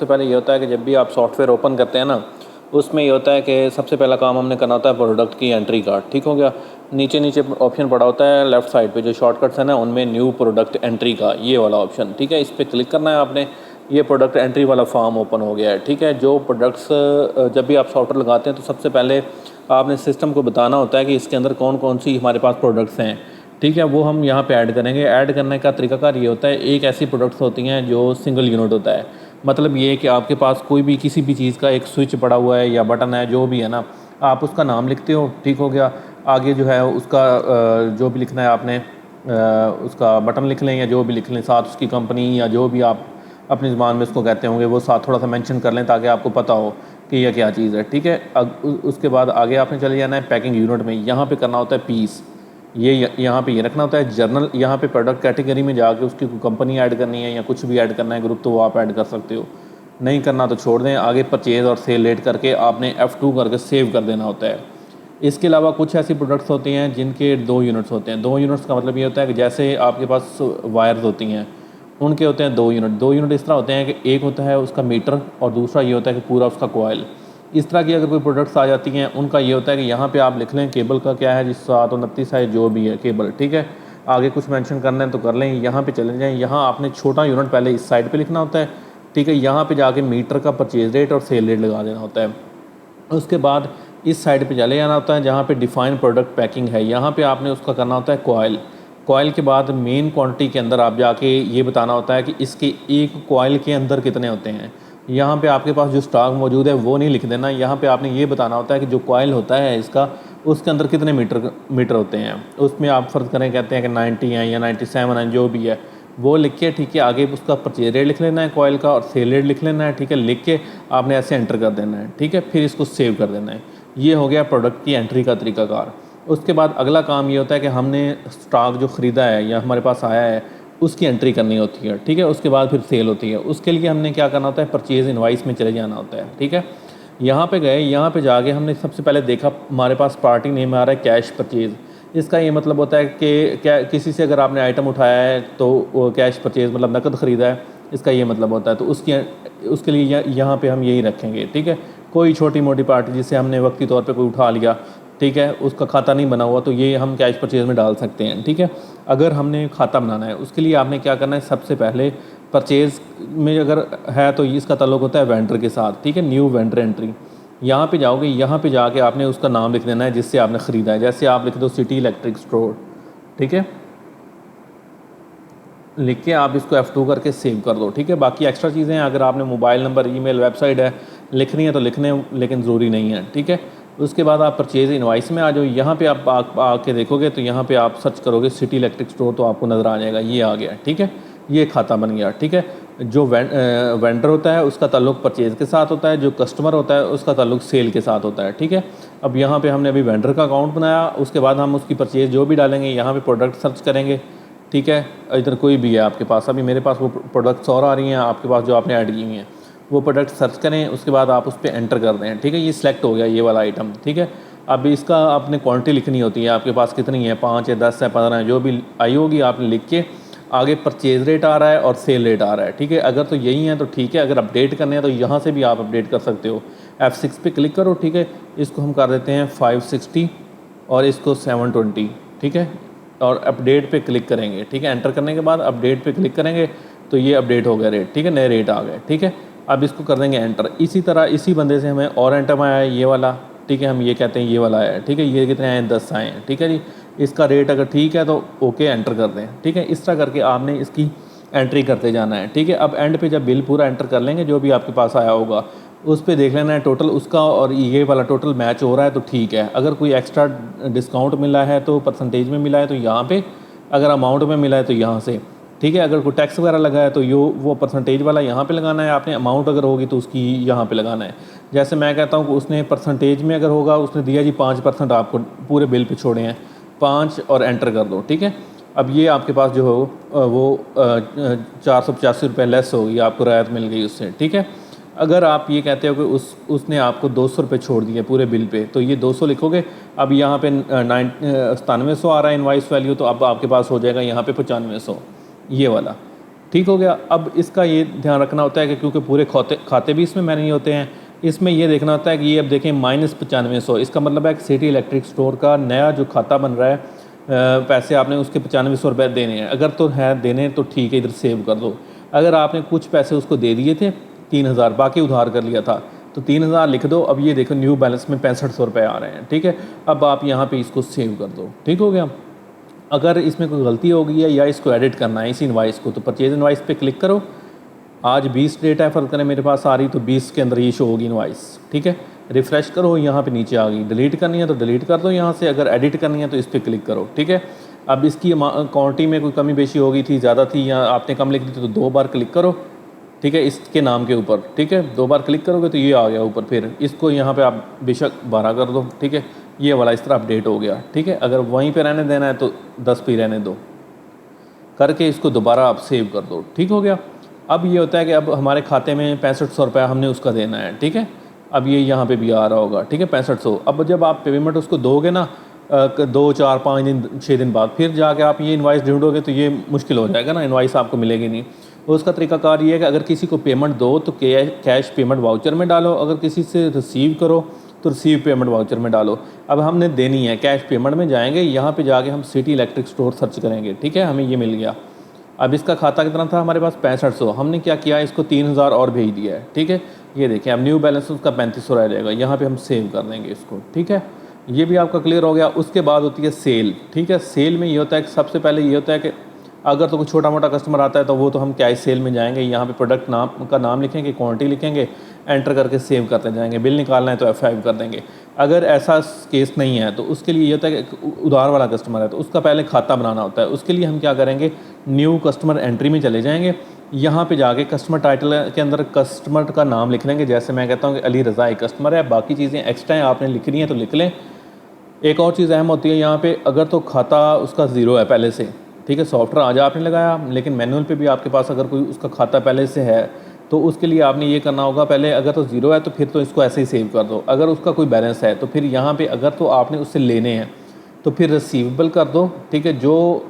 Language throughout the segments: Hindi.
सबसे पहले ये होता है कि जब भी आप सॉफ्टवेयर ओपन करते हैं ना, उसमें ये होता है कि सबसे पहला काम हमने करना होता है प्रोडक्ट की एंट्री का। ठीक हो गया। नीचे नीचे ऑप्शन पड़ा होता है लेफ़्ट साइड पे, जो शॉर्टकट्स है ना उनमें न्यू प्रोडक्ट एंट्री का ये वाला ऑप्शन। ठीक है, इस पर क्लिक करना है आपने। ये प्रोडक्ट एंट्री वाला फॉर्म ओपन हो गया है। ठीक है, जो प्रोडक्ट्स जब भी आप सॉफ्टवेयर लगाते हैं तो सबसे पहले आपने सिस्टम को बताना होता है कि इसके अंदर कौन कौन सी हमारे पास प्रोडक्ट्स हैं। ठीक है, वो हम यहाँ पे ऐड करेंगे। ऐड करने का तरीकाकार ये होता है, एक ऐसी प्रोडक्ट्स होती हैं जो सिंगल यूनिट होता है। मतलब ये कि आपके पास कोई भी किसी भी चीज़ का एक स्विच पड़ा हुआ है या बटन है, जो भी है ना, आप उसका नाम लिखते हो। ठीक हो गया। आगे जो है उसका जो भी लिखना है आपने, उसका बटन लिख लें या जो भी लिख लें, साथ उसकी कंपनी या जो भी आप अपनी ज़ुबान में उसको कहते होंगे वो साथ थोड़ा सा मेंशन कर लें ताकि आपको पता हो कि यह क्या चीज़ है। ठीक है, उसके बाद आगे आपने चले जाना है पैकिंग यूनिट में। यहाँ पे करना होता है पीस, ये यहाँ पे ये रखना होता है जर्नल। यहाँ पे प्रोडक्ट कैटेगरी में जाके उसकी कोई कंपनी ऐड करनी है या कुछ भी ऐड करना है ग्रुप, तो वो आप ऐड कर सकते हो। नहीं करना तो छोड़ दें। आगे परचेज़ और सेल रेट करके आपने F2 करके सेव कर देना होता है। इसके अलावा कुछ ऐसी प्रोडक्ट्स होती हैं जिनके 2 यूनिट्स होते हैं। 2 यूनिट्स का मतलब ये होता है कि जैसे आपके पास वायर्स होती हैं, उनके होते हैं 2 यूनिट। 2 यूनिट इस तरह होते हैं कि एक होता है उसका मीटर और दूसरा ये होता है कि पूरा उसका कॉयल। इस तरह की अगर कोई प्रोडक्ट्स आ जाती हैं, उनका ये होता है कि यहाँ पे आप लिख लें केबल का क्या है, जिस 729 है जो भी है केबल। ठीक है, आगे कुछ मेंशन करना है तो कर लें। यहाँ पे चले जाएँ। यहाँ आपने छोटा यूनिट पहले इस साइड पे लिखना होता है। ठीक है, यहाँ पे जाके मीटर का परचेज रेट और सेल रेट लगा देना होता है। उसके बाद इस साइड पे चले जाना होता है जहाँ पे डिफाइन प्रोडक्ट पैकिंग है। यहाँ पे आपने उसका करना होता है कॉयल। कॉयल के बाद मेन क्वांटिटी के अंदर आप जाके ये बताना होता है कि इसके एक कॉयल के अंदर कितने होते हैं। यहाँ पे आपके पास जो स्टॉक मौजूद है वो नहीं लिख देना। यहाँ पे आपने ये बताना होता है कि जो कॉयल होता है इसका, उसके अंदर कितने मीटर होते हैं। उसमें आप फ़र्ज़ करें, कहते हैं कि 90 हैं या 97 हैं, जो भी है वो लिख के, ठीक है, आगे उसका परचेज रेट लिख लेना है कॉयल का और सेल रेट लिख लेना है। ठीक है, लिख के आपने ऐसे एंटर कर देना है। ठीक है, फिर इसको सेव कर देना है। ये हो गया प्रोडक्ट की एंट्री का तरीकाकार। उसके बाद अगला काम ये होता है कि हमने स्टॉक जो ख़रीदा है या हमारे पास आया है उसकी एंट्री करनी होती है। ठीक है, उसके बाद फिर सेल होती है। उसके लिए हमने क्या करना होता है, परचेज़ इनवाइस में चले जाना होता है। ठीक है, यहाँ पे गए, यहाँ पे जाके हमने सबसे पहले देखा हमारे पास पार्टी नेम आ रहा है कैश परचेज़। इसका ये मतलब होता है कि क्या किसी से अगर आपने आइटम उठाया है तो वो कैश परचेज़ मतलब नकद ख़रीदा है, इसका ये मतलब होता है। तो उसके लिए यहाँ पे हम यही रखेंगे। ठीक है, कोई छोटी मोटी पार्टी जिसे हमने वक्ती तौर पे कोई उठा लिया, ठीक है, उसका खाता नहीं बना हुआ, तो ये हम कैश परचेज़ में डाल सकते हैं। ठीक है, अगर हमने खाता बनाना है उसके लिए आपने क्या करना है, सबसे पहले परचेज़ में अगर है तो इसका ताल्लुक़ होता है वेंडर के साथ। ठीक है, न्यू वेंडर एंट्री, यहाँ पे जाओगे, यहाँ पे जाके आपने उसका नाम लिख देना है जिससे आपने ख़रीदा है। जैसे आप लिख दो सिटी इलेक्ट्रिक स्टोर। ठीक है, लिख के आप इसको F2 करके सेव कर दो। ठीक है, बाकी एक्स्ट्रा चीज़ें हैं, अगर आपने मोबाइल नंबर, ईमेल, वेबसाइट है लिखनी है तो लिखने, लेकिन ज़रूरी नहीं है। ठीक है, उसके बाद आप परचेज़ इनवाइस में आ जाओ। यहाँ पे आप आके देखोगे तो यहाँ पे आप सर्च करोगे सिटी इलेक्ट्रिक स्टोर, तो आपको नज़र आ जाएगा, ये आ गया। ठीक है, ये खाता बन गया। ठीक है, जो वेंडर होता है उसका ताल्लुक़ परचेज़ के साथ होता है, जो कस्टमर होता है उसका ताल्लुक़ सेल के साथ होता है। ठीक है, अब यहाँ पे हमने अभी वेंडर का अकाउंट बनाया, उसके बाद हम उसकी परचेज़ जो भी डालेंगे यहाँ पे प्रोडक्ट सर्च करेंगे। ठीक है, इधर कोई भी है आपके पास, अभी मेरे पास वो प्रोडक्ट्स और आ रही हैं आपके पास जो आपने ऐड की हुई हैं, वो प्रोडक्ट सर्च करें, उसके बाद आप उस पर एंटर कर दें। ठीक है, ये सिलेक्ट हो गया ये वाला आइटम। ठीक है, अब इसका आपने क्वांटिटी लिखनी होती है, आपके पास कितनी है, 5 है, 10 है, 15 है, जो भी आई होगी आपने लिख के आगे परचेज़ रेट आ रहा है और सेल रेट आ रहा है। ठीक है, अगर तो यही है तो ठीक है, अगर अपडेट करने हैं तो यहाँ से भी आप अपडेट कर सकते हो। F6 पे क्लिक करो। ठीक है, इसको हम कर देते हैं 560 और इसको 720। ठीक है, और अपडेट पे क्लिक करेंगे। ठीक है, एंटर करने के बाद अपडेट पे क्लिक करेंगे तो ये अपडेट हो गया रेट। ठीक है, नए रेट आ गए। ठीक है, अब इसको कर देंगे एंटर। इसी तरह इसी बंदे से हमें और एंटर आया है ये वाला। ठीक है, हम ये कहते हैं ये वाला है। ठीक है, ये कितने आए हैं, 10 आए हैं। ठीक है जी, इसका रेट अगर ठीक है तो ओके एंटर कर दें। ठीक है, इस तरह करके आपने इसकी एंट्री करते जाना है। ठीक है, अब एंड पे जब बिल पूरा एंटर कर लेंगे, जो भी आपके पास आया होगा उस पर देख लेना है टोटल उसका और ये वाला टोटल मैच हो रहा है तो ठीक है। अगर कोई एक्स्ट्रा डिस्काउंट मिला है तो परसेंटेज में मिला है तो यहाँ पे, अगर अमाउंट में मिला है तो यहाँ से। ठीक है, अगर कोई टैक्स वगैरह लगा है तो वो परसेंटेज वाला यहाँ पे लगाना है आपने, अमाउंट अगर होगी तो उसकी यहाँ पे लगाना है। जैसे मैं कहता हूँ कि उसने परसेंटेज में अगर होगा, उसने दिया जी 5% आपको पूरे बिल पे छोड़े हैं, 5 और एंटर कर दो। ठीक है, अब ये आपके पास जो हो वो 485 रुपये लेस होगी, आपको रियायत मिल गई उससे। ठीक है, अगर आप ये कहते हो कि उसने आपको 200 रुपये छोड़ दिए पूरे बिल पे, तो ये 200 लिखोगे। अब यहाँ पे 9700 आ रहा है इनवाइस वैल्यू, तो अब आपके पास हो जाएगा यहाँ पे 9500 ये वाला। ठीक हो गया। अब इसका ये ध्यान रखना होता है कि क्योंकि पूरे खाते भी इसमें मैनेज होते हैं, इसमें ये देखना होता है कि ये अब देखें -9500, इसका मतलब है कि सिटी इलेक्ट्रिक स्टोर का नया जो खाता बन रहा है, पैसे आपने उसके 9500 रुपये देने हैं। अगर तो है देने तो ठीक है, इधर सेव कर दो। अगर आपने कुछ पैसे उसको दे दिए थे 3000, बाकी उधार कर लिया था, तो 3000 लिख दो। अब ये देखो न्यू बैलेंस में 6500 रुपये आ रहे हैं, ठीक है। अब आप यहाँ पे इसको सेव कर दो, ठीक हो गया। अगर इसमें कोई गलती हो गई है या इसको एडिट करना है इस इनवाइस को, तो परचेज इनवाइस पे क्लिक करो। आज 20 डेट है, फ़र्क करें मेरे पास आ रही, तो 20 के अंदर ये शो होगी इनवाइस, ठीक है। रिफ़्रेश करो, यहाँ पे नीचे आ गई। डिलीट करनी है तो डिलीट कर दो यहाँ से, अगर एडिट करनी है तो इस पर क्लिक करो, ठीक है। अब इसकी क्वांटिटी में कोई कमी बेशी हो गई थी, ज़्यादा थी या आपने कम लिख दी थी, तो 2 बार क्लिक करो, ठीक है, इसके नाम के ऊपर, ठीक है। 2 बार क्लिक करोगे तो ये आ गया ऊपर। फिर इसको यहाँ पे आप बेशक 12 कर दो, ठीक है। ये वाला इस तरह अपडेट हो गया, ठीक है। अगर वहीं पे रहने देना है तो 10 पे रहने दो, करके इसको दोबारा आप सेव कर दो, ठीक हो गया। अब ये होता है कि अब हमारे खाते में 6500 रुपया हमने उसका देना है, ठीक है। अब ये यहाँ पे भी आ रहा होगा, ठीक है, 6500। अब जब आप पेमेंट उसको दोगे ना 2, 4, 5 दिन, 6 दिन बाद, फिर जाके आप ये इनवाइस ढूंढोगे तो ये मुश्किल हो जाएगा ना, इनवाइस आपको मिलेगी नहीं। उसका तरीकाकार ये है कि अगर किसी को पेमेंट दो तो कैश पेमेंट वाउचर में डालो, अगर किसी से रिसीव करो तो रिसीव पेमेंट वाउचर में डालो। अब हमने देनी है कैश पेमेंट में, जाएंगे यहाँ पे जाके हम सिटी इलेक्ट्रिक स्टोर सर्च करेंगे, ठीक है। हमें ये मिल गया। अब इसका खाता कितना था हमारे पास 6500, हमने क्या किया, इसको 3000 और भेज दिया है, ठीक है। ये देखें अब न्यू बैलेंस उसका 3500 रह जाएगा, यहाँ पे हम सेव कर देंगे इसको, ठीक है। ये भी आपका क्लियर हो गया। उसके बाद होती है सेल, ठीक है। सेल में ये होता है कि सबसे पहले ये होता है कि अगर तो कोई छोटा मोटा कस्टमर आता है तो वो तो हम कैश सेल में जाएंगे, यहाँ पे प्रोडक्ट नाम का नाम लिखेंगे, क्वांटिटी लिखेंगे, एंटर करके सेव करते जाएंगे। बिल निकालना है तो F5 कर देंगे। अगर ऐसा केस नहीं है तो उसके लिए ये होता है कि उधार वाला कस्टमर है तो उसका पहले खाता बनाना होता है। उसके लिए हम क्या करेंगे, न्यू कस्टमर एंट्री में चले जाएंगे। यहाँ पे जाके कस्टमर टाइटल के अंदर कस्टमर का नाम लिख लेंगे। जैसे मैं कहता हूँ कि अली रज़ा एक कस्टमर है, बाकी चीज़ें एक्स्ट्रा हैं, आपने लिखनी है तो लिख लें। एक और चीज़ अहम होती है यहाँ पे, अगर तो खाता उसका ज़ीरो है पहले से, ठीक है, सॉफ्टवेयर आज आपने लगाया, लेकिन मैनुअल पे भी आपके पास अगर कोई उसका खाता पहले से है तो उसके लिए आपने ये करना होगा, पहले अगर तो ज़ीरो है तो फिर तो इसको ऐसे ही सेव कर दो। अगर उसका कोई बैलेंस है तो फिर यहाँ पे अगर तो आपने उससे लेने हैं तो फिर रिसीवेबल कर दो, ठीक है। जो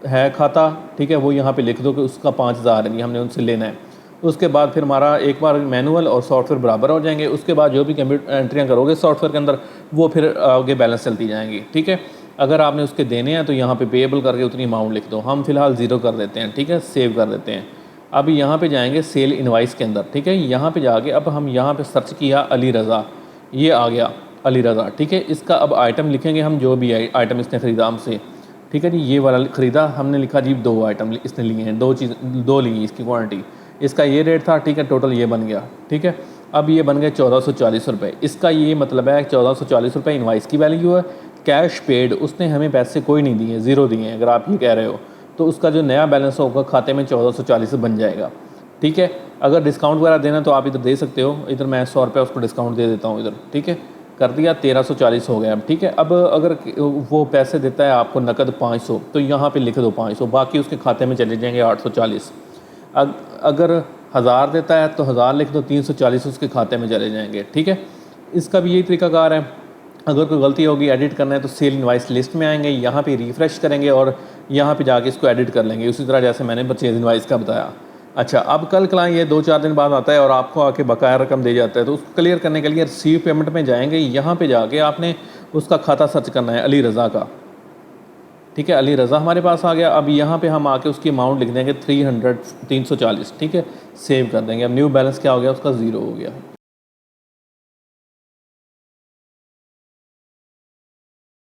है खाता, ठीक है, वो यहाँ पे लिख दो कि उसका 5000 है, ये हमने उनसे लेना है। उसके बाद फिर हमारा एक बार मैनुअल और सॉफ्टवेयर बराबर हो जाएंगे। उसके बाद जो भी कंप्यूटर एंट्रियाँ करोगे सॉफ्टवेयर के अंदर वो फिर आगे बैलेंस चलती जाएंगी, ठीक है। अगर आपने उसके देने हैं तो यहाँ पे पेएबल करके उतनी अमाउंट लिख दो। हम फिलहाल 0 कर देते हैं, ठीक है, सेव कर देते हैं। अब यहाँ पे जाएंगे सेल इनवाइस के अंदर, ठीक है। यहाँ पे जाके अब हम यहाँ पे सर्च किया अली रज़ा, ये आ गया अली रज़ा, ठीक है। इसका अब आइटम लिखेंगे हम, जो भी आइटम इसने ख़रीदा हमसे, ठीक है जी। ये वाला ख़रीदा हमने, लिखा जी 2 आइटम इसने लिए हैं, 2 ली इसकी क्वान्टिटी, इसका ये रेट था, ठीक है। टोटल ये बन गया, ठीक है। अब ये बन गए 1440 रुपये। इसका ये मतलब है 1440 रुपये इनवाइस की वैल्यू है। कैश पेड उसने हमें पैसे कोई नहीं दिए, 0 दिए हैं अगर आप ये कह रहे हो, तो उसका जो नया बैलेंस होगा खाते में 1440 बन जाएगा, ठीक है। अगर डिस्काउंट वगैरह देना तो आप इधर दे सकते हो, इधर मैं 100 रुपये उसको डिस्काउंट दे देता हूँ इधर, ठीक है, कर दिया। 1340 हो गया अब, ठीक है। अब अगर वो पैसे देता है आपको नकद 500 तो यहाँ पे लिख दो 500, बाकी उसके खाते में चले जाएंगे 840। अगर 1000 देता है तो 1000 लिख दो, 340 उसके खाते में चले जाएंगे, ठीक है। इसका भी यही तरीकाकार है। अगर कोई गलती होगी एडिट करना है तो सेल इनवाइस लिस्ट में आएंगे, यहाँ पे रिफ़्रेश करेंगे और यहाँ पे जाके इसको एडिट कर लेंगे, उसी तरह जैसे मैंने परचेज इनवाइस का बताया। अच्छा, अब कल क्लाइंट ये 2-4 दिन बाद आता है और आपको आके बकाया रकम दे जाता है, तो उसको क्लियर करने के लिए रिसीव पेमेंट में जाएंगे। यहाँ पे जाके आपने उसका खाता सर्च करना है अली रज़ा का, ठीक है। अली रज़ा हमारे पास आ गया। अब यहाँ पे हम आके उसकी अमाउंट लिख देंगे 340, ठीक है, सेव कर देंगे। अब न्यू बैलेंस क्या हो गया उसका, 0 हो गया।